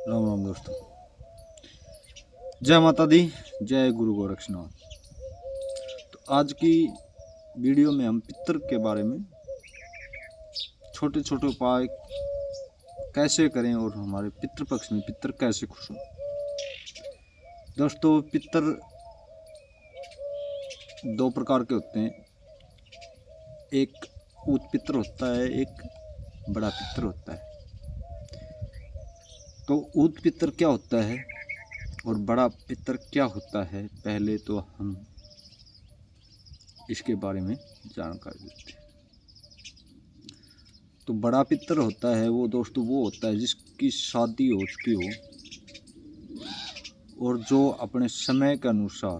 राम राम दोस्तों, जय माता दी, जय गुरु गोरक्षनाथ। तो आज की वीडियो में हम पितर के बारे में छोटे छोटे उपाय कैसे करें और हमारे पितृपक्ष में पितर कैसे खुश हों। दोस्तों, पितर दो प्रकार के होते हैं। एक ऊत पितर होता है, एक बड़ा पितर होता है। तो ऊत पितर क्या होता है और बड़ा पितर क्या होता है, पहले तो हम इसके बारे में जानकारी देते हैं। तो बड़ा पितर होता है वो दोस्तों वो होता है जिसकी शादी हो चुकी हो और जो अपने समय के अनुसार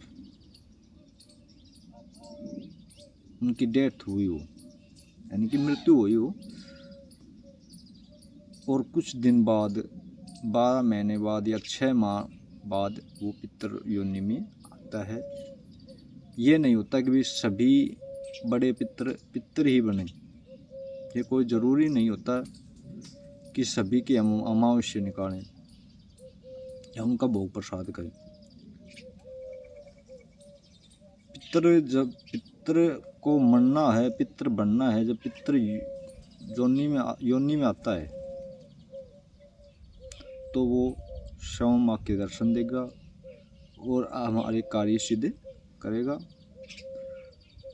उनकी डेथ हुई हो, यानी कि मृत्यु हुई हो, और कुछ दिन बाद 12 महीने बाद या 6 माह बाद वो पितर योनि में आता है। ये नहीं होता कि भी सभी बड़े पितर ही बने। ये कोई ज़रूरी नहीं होता कि सभी की हम अमावस्या निकालें या उनका भोग प्रसाद करें। जब पितर को मरना है, पितर बनना है, जब पितर योनि में आता है तो वो श्रवण माँ के दर्शन देगा और हमारे कार्य सिद्ध करेगा,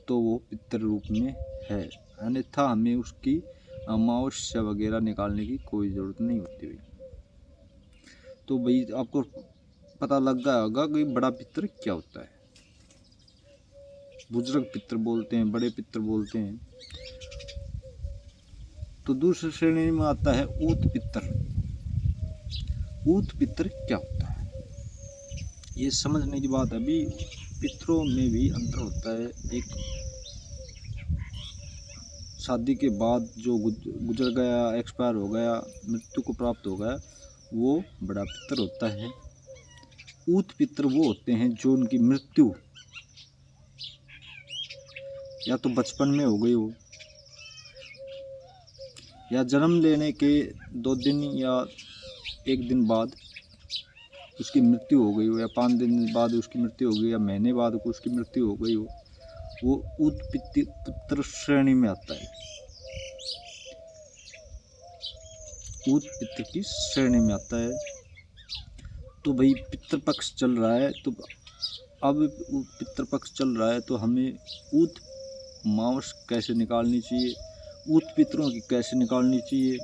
तो वो पितर रूप में है। अन्यथा हमें उसकी अमावस्या वगैरह निकालने की कोई ज़रूरत नहीं होती भाई। तो भाई आपको पता लग गया होगा कि बड़ा पितर क्या होता है। बुजुर्ग पितर बोलते हैं, बड़े पितर बोलते हैं। तो दूसरी श्रेणी में आता है ऊत पितर। ऊत पितर क्या होता है ये समझने की बात। अभी पितरों में भी अंतर होता है। एक शादी के बाद जो गुजर गया, एक्सपायर हो गया, मृत्यु को प्राप्त हो गया, वो बड़ा पितर होता है। ऊत पितर वो होते हैं जो उनकी मृत्यु या तो बचपन में हो गई हो, या जन्म लेने के 2 दिन या 1 दिन बाद उसकी मृत्यु हो गई हो, या 5 दिन बाद उसकी मृत्यु हो गई, या महीने बाद उसकी मृत्यु हो गई हो, वो ऊत पितर श्रेणी में आता है। ऊत पितर की श्रेणी में आता है। तो भाई पितृपक्ष चल रहा है, तो अब पितृपक्ष चल रहा है तो हमें ऊत मांस कैसे निकालनी चाहिए, ऊत पितरों की कैसे निकालनी चाहिए।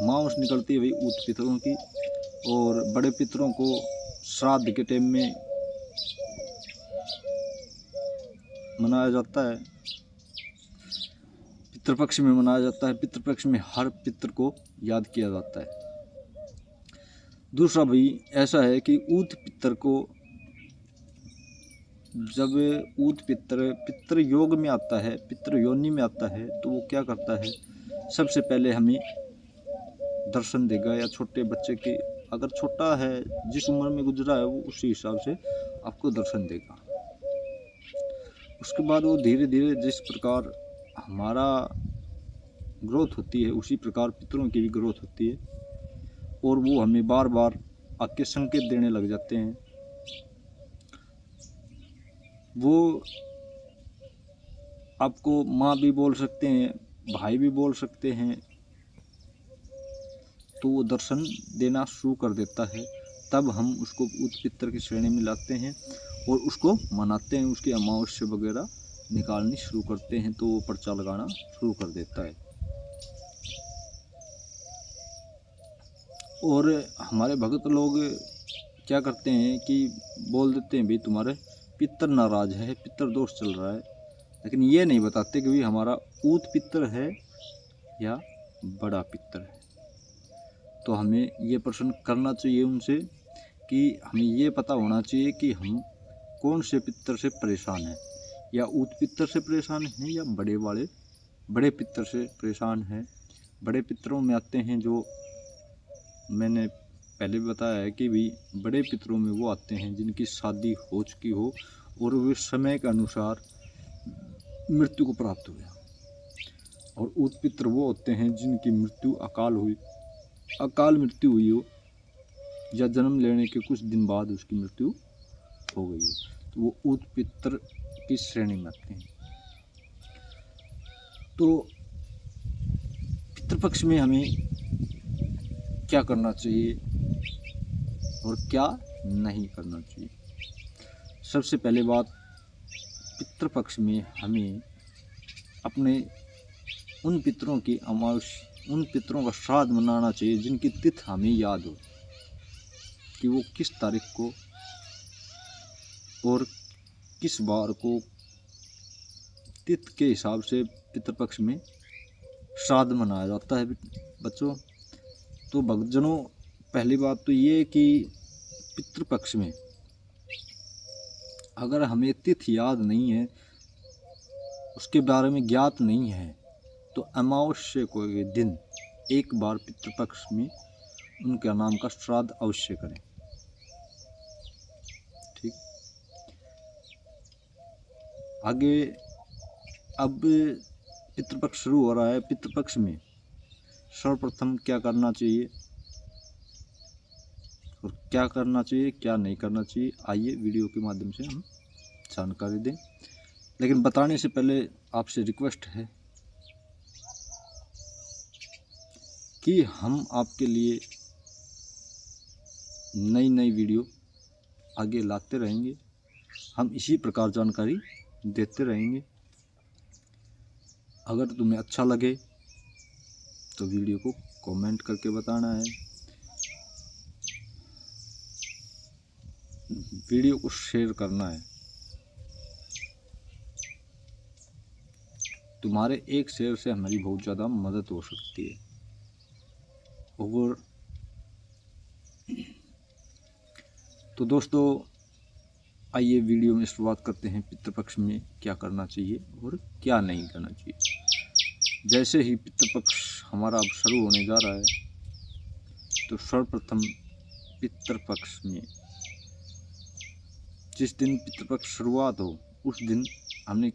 मांस निकलती है भाई ऊत पितरों की, और बड़े पितरों को श्राद्ध के टाइम में मनाया जाता है, पितृपक्ष में मनाया जाता है। पितृपक्ष में हर पितर को याद किया जाता है। दूसरा भाई ऐसा है कि ऊत पितर को जब ऊत पितर योग में आता है, पितर योनि में आता है, तो वो क्या करता है, सबसे पहले हमें दर्शन देगा। या छोटे बच्चे के, अगर छोटा है, जिस उम्र में गुजरा है, वो उसी हिसाब से आपको दर्शन देगा। उसके बाद वो धीरे धीरे जिस प्रकार हमारा ग्रोथ होती है उसी प्रकार पितरों की भी ग्रोथ होती है, और वो हमें बार बार आके संकेत देने लग जाते हैं। वो आपको माँ भी बोल सकते हैं, भाई भी बोल सकते हैं। तो वो दर्शन देना शुरू कर देता है। तब हम उसको ऊत पितर की श्रेणी में लाते हैं और उसको मनाते हैं। उसकी अमावस्या वगैरह निकालनी शुरू करते हैं, तो वो पर्चा लगाना शुरू कर देता है। और हमारे भगत लोग क्या करते हैं कि बोल देते हैं भाई तुम्हारे पितर नाराज है, पितर दोष चल रहा है, लेकिन ये नहीं बताते कि भाई हमारा ऊत पितर है या बड़ा पितर है। तो हमें ये प्रश्न करना चाहिए उनसे कि हमें ये पता होना चाहिए कि हम कौन से पितर से परेशान हैं, या ऊत पितर से परेशान हैं या बड़े पितर से परेशान हैं। बड़े पितरों में आते हैं जो मैंने पहले भी बताया है कि भी बड़े पितरों में वो आते हैं जिनकी शादी हो चुकी हो और वे समय के अनुसार मृत्यु को प्राप्त हुए। और ऊत पितर वो होते हैं जिनकी मृत्यु अकाल मृत्यु हुई हो, या जन्म लेने के कुछ दिन बाद उसकी मृत्यु हो गई हो, तो वो ऊत पितर की श्रेणी में आते हैं। तो पितृपक्ष में हमें क्या करना चाहिए और क्या नहीं करना चाहिए। सबसे पहले बात, पितृपक्ष में हमें अपने उन पितरों की अमावस्या, उन पितरों का श्राद्ध मनाना चाहिए जिनकी तिथि हमें याद हो कि वो किस तारीख को और किस बार को तिथि के हिसाब से पितृपक्ष में श्राद्ध मनाया जाता है बच्चों। तो भक्तजनों, पहली बात तो ये कि पितृपक्ष में अगर हमें तिथि याद नहीं है, उसके बारे में ज्ञात नहीं है, तो अमावस्या को के दिन एक बार पितृपक्ष में उनके नाम का श्राद्ध अवश्य करें। ठीक, आगे अब पितृपक्ष शुरू हो रहा है। पितृपक्ष में सर्वप्रथम क्या करना चाहिए और क्या करना चाहिए, क्या नहीं करना चाहिए, आइए वीडियो के माध्यम से हम जानकारी दें। लेकिन बताने से पहले आपसे रिक्वेस्ट है कि हम आपके लिए नई नई वीडियो आगे लाते रहेंगे, हम इसी प्रकार जानकारी देते रहेंगे। अगर तुम्हें अच्छा लगे तो वीडियो को कमेंट करके बताना है, वीडियो को शेयर करना है। तुम्हारे एक शेयर से हमारी बहुत ज़्यादा मदद हो सकती है। और तो दोस्तों, आइए वीडियो में शुरुआत करते हैं। पितृपक्ष में क्या करना चाहिए और क्या नहीं करना चाहिए। जैसे ही पितृपक्ष हमारा अब शुरू होने जा रहा है, तो सर्वप्रथम पितृपक्ष में जिस दिन पितृपक्ष शुरुआत हो उस दिन हमने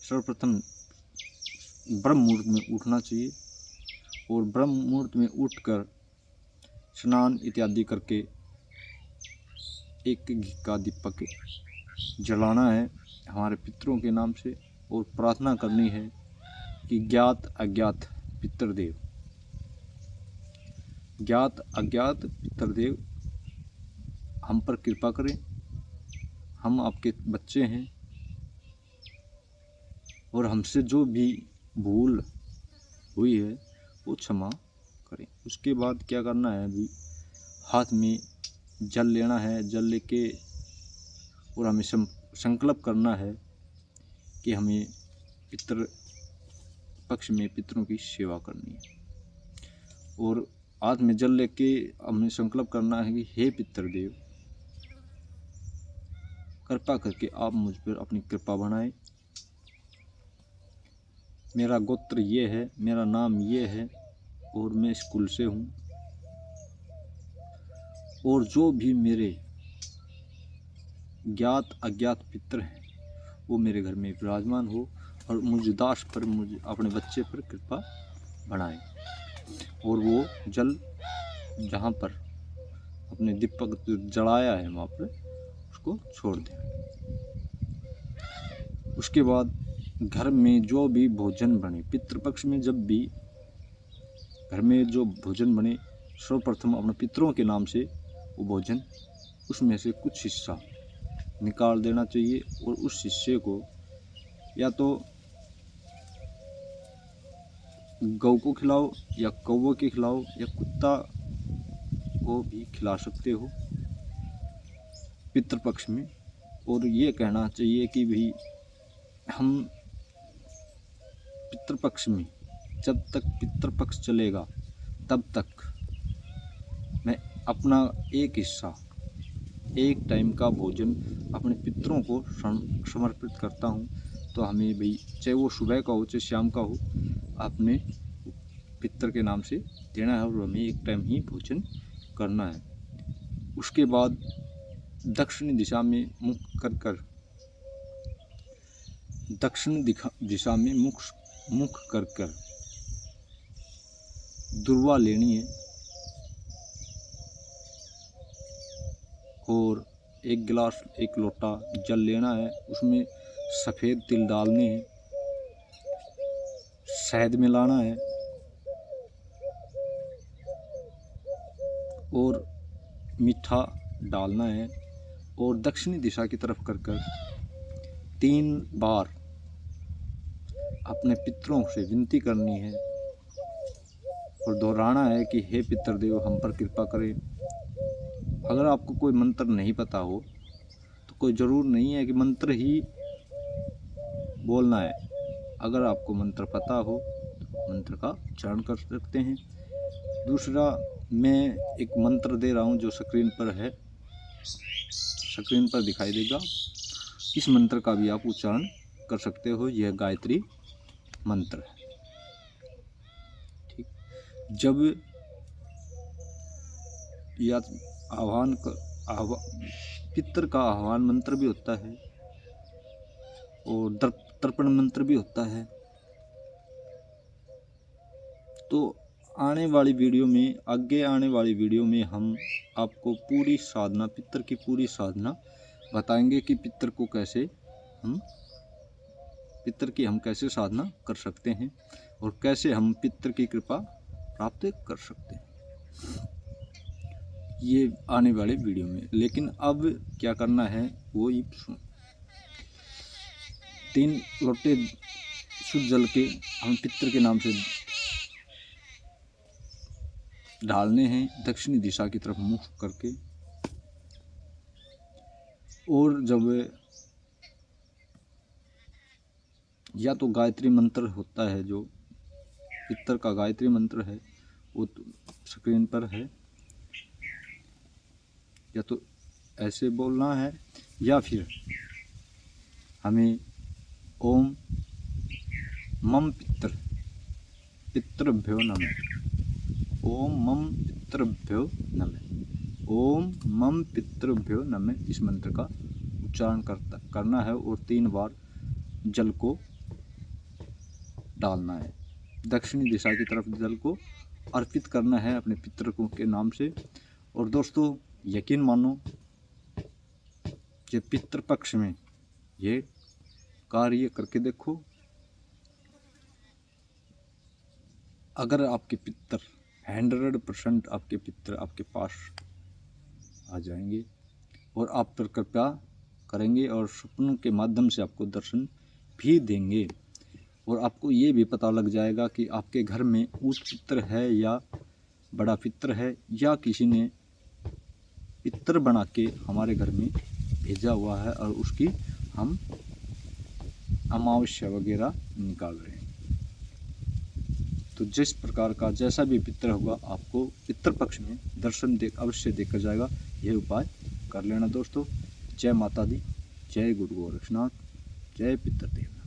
सर्वप्रथम ब्रह्म मुहूर्त में उठना चाहिए और ब्रह्म मुहूर्त में उठकर स्नान इत्यादि करके एक घी का दीपक जलाना है हमारे पितरों के नाम से और प्रार्थना करनी है कि ज्ञात अज्ञात पितृदेव, ज्ञात अज्ञात पितृदेव हम पर कृपा करें। हम आपके बच्चे हैं और हमसे जो भी भूल हुई है वो क्षमा करें। उसके बाद क्या करना है, अभी हाथ में जल लेना है। जल लेके और हमें संकल्प करना है कि हमें पितृ पक्ष में पितरों की सेवा करनी है। और हाथ में जल लेके हमें संकल्प करना है कि हे पितृदेव, कृपा करके आप मुझ पर अपनी कृपा बनाएं। मेरा गोत्र ये है, मेरा नाम ये है और मैं इस कुल से हूँ, और जो भी मेरे ज्ञात अज्ञात पितर हैं वो मेरे घर में विराजमान हो और मुझ दास पर, मुझे अपने बच्चे पर कृपा बनाए। और वो जल जहाँ पर अपने दीपक जलाया है वहाँ पर उसको छोड़ दें। उसके बाद घर में जो भी भोजन बने, पितृपक्ष में जब भी घर में जो भोजन बने, सर्वप्रथम अपने पितरों के नाम से वो भोजन, उसमें से कुछ हिस्सा निकाल देना चाहिए और उस हिस्से को या तो गौ को खिलाओ या कौवे के खिलाओ या कुत्ता को भी खिला सकते हो पितृपक्ष में। और ये कहना चाहिए कि भी हम पितृपक्ष में जब तक पितृपक्ष चलेगा तब तक मैं अपना एक हिस्सा, एक टाइम का भोजन अपने पितरों को समर्पित करता हूँ। तो हमें भाई चाहे वो सुबह का हो चाहे शाम का हो, अपने पितर के नाम से देना है और हमें एक टाइम ही भोजन करना है। उसके बाद दक्षिण दिशा में मुख कर दक्षिण दिशा में मुख कर दुर्वा लेनी है और 1 गिलास 1 लोटा जल लेना है। उसमें सफ़ेद तिल डालने हैं, शहद मिलाना है और मीठा डालना है और दक्षिणी दिशा की तरफ कर 3 बार अपने पितरों से विनती करनी है और दोहराना है कि हे पितृदेव हम पर कृपा करें। अगर आपको कोई मंत्र नहीं पता हो तो कोई ज़रूर नहीं है कि मंत्र ही बोलना है। अगर आपको मंत्र पता हो तो मंत्र का उच्चारण कर सकते हैं। दूसरा, मैं एक मंत्र दे रहा हूँ जो स्क्रीन पर है, स्क्रीन पर दिखाई देगा। इस मंत्र का भी आप उच्चारण कर सकते हो। यह गायत्री मंत्र है। ठीक, जब या पितर का आह्वान मंत्र भी होता है और तर्पण मंत्र भी होता है। तो आगे आने वाली वीडियो में हम आपको पूरी साधना, पितर की पूरी साधना बताएंगे कि पितर की हम कैसे साधना कर सकते हैं और कैसे हम पितर की कृपा प्राप्त कर सकते हैं, ये आने वाले वीडियो में। लेकिन अब क्या करना है वो ही 3 लोटे शुद्ध जल के हम पितर के नाम से ढालने हैं दक्षिणी दिशा की तरफ मुख करके। और जब या तो गायत्री मंत्र होता है, जो पितर का गायत्री मंत्र है वो तो स्क्रीन पर है, या तो ऐसे बोलना है या फिर हमें ओम मम पितृभ्यो नमः, ओम मम पितृभ्यो नमः, ओम मम पितृभ्यो नमः, इस मंत्र का उच्चारण करना है और 3 बार जल को डालना है। दक्षिणी दिशा की तरफ जल को अर्पित करना है अपने पितरों के नाम से। और दोस्तों यकीन मानो, ये पितृपक्ष में ये कार्य करके देखो। अगर आपके पितर 100% आपके पितर आपके पास आ जाएंगे और आप पर कृपा करेंगे और सपनों के माध्यम से आपको दर्शन भी देंगे, और आपको ये भी पता लग जाएगा कि आपके घर में उच्च पितर है या बड़ा पितर है, या किसी ने पितर बना के हमारे घर में भेजा हुआ है और उसकी हम अमावस्या वगैरह निकाल रहे हैं। तो जिस प्रकार का जैसा भी पितर होगा आपको पितर पक्ष में दर्शन अवश्य देकर जाएगा। यह उपाय कर लेना दोस्तों। जय माता दी, जय गुरु गोरक्षनाथ, जय पितृदेव।